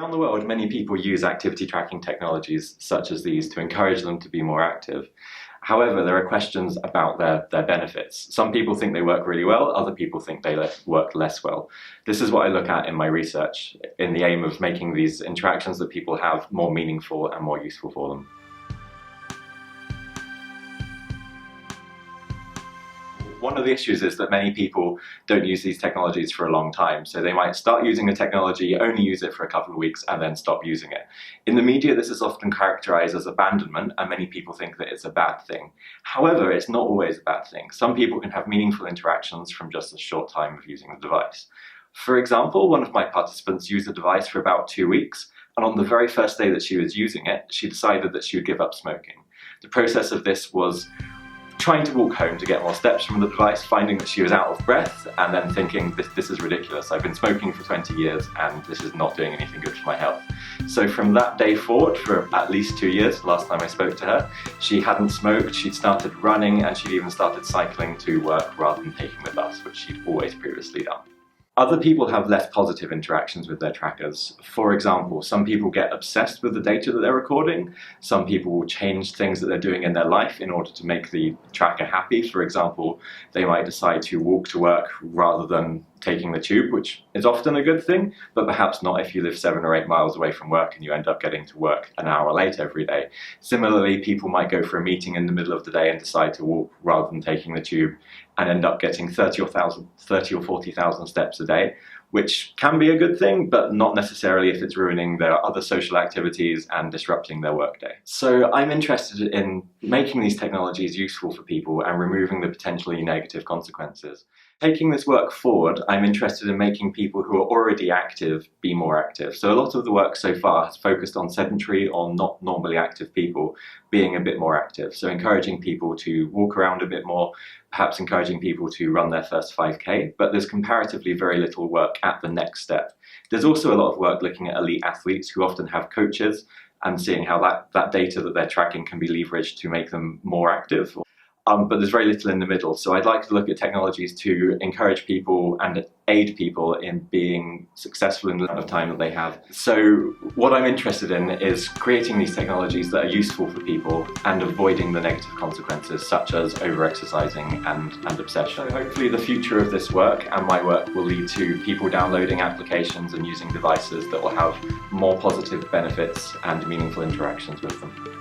Around the world, many people use activity tracking technologies such as these to encourage them to be more active. However, there are questions about their benefits. Some people think they work really well, other people think they work less well. This is what I look at in my research, in the aim of making these interactions that people have more meaningful and more useful for them. One of the issues is that many people don't use these technologies for a long time. So they might start using a technology, only use it for a couple of weeks, and then stop using it. In the media, this is often characterized as abandonment, and many people think that it's a bad thing. However, it's not always a bad thing. Some people can have meaningful interactions from just a short time of using the device. For example, one of my participants used the device for about 2 weeks, and on the very first day that she was using it, she decided that she would give up smoking. The process of this was trying to walk home to get more steps from the device, finding that she was out of breath, and then thinking, this is ridiculous. I've been smoking for 20 years and this is not doing anything good for my health. So from that day forward, for at least 2 years, last time I spoke to her, she hadn't smoked, she'd started running, and she'd even started cycling to work rather than taking the bus, which she'd always previously done. Other people have less positive interactions with their trackers. For example, some people get obsessed with the data that they're recording. Some people will change things that they're doing in their life in order to make the tracker happy. For example, they might decide to walk to work rather than taking the tube, which is often a good thing, but perhaps not if you live 7 or 8 miles away from work and you end up getting to work an hour late every day. Similarly, people might go for a meeting in the middle of the day and decide to walk rather than taking the tube and end up getting 30 or 40,000 steps a day, which can be a good thing, but not necessarily if it's ruining their other social activities and disrupting their workday. So I'm interested in making these technologies useful for people and removing the potentially negative consequences. Taking this work forward, I'm interested in making people who are already active be more active. So a lot of the work so far has focused on sedentary or not normally active people being a bit more active. So encouraging people to walk around a bit more, perhaps encouraging people to run their first 5K, but there's comparatively very little work at the next step. There's also a lot of work looking at elite athletes who often have coaches and seeing how that data that they're tracking can be leveraged to make them more active. But there's very little in the middle. So I'd like to look at technologies to encourage people and aid people in being successful in the amount of time that they have. So what I'm interested in is creating these technologies that are useful for people and avoiding the negative consequences such as over-exercising and obsession. So hopefully the future of this work and my work will lead to people downloading applications and using devices that will have more positive benefits and meaningful interactions with them.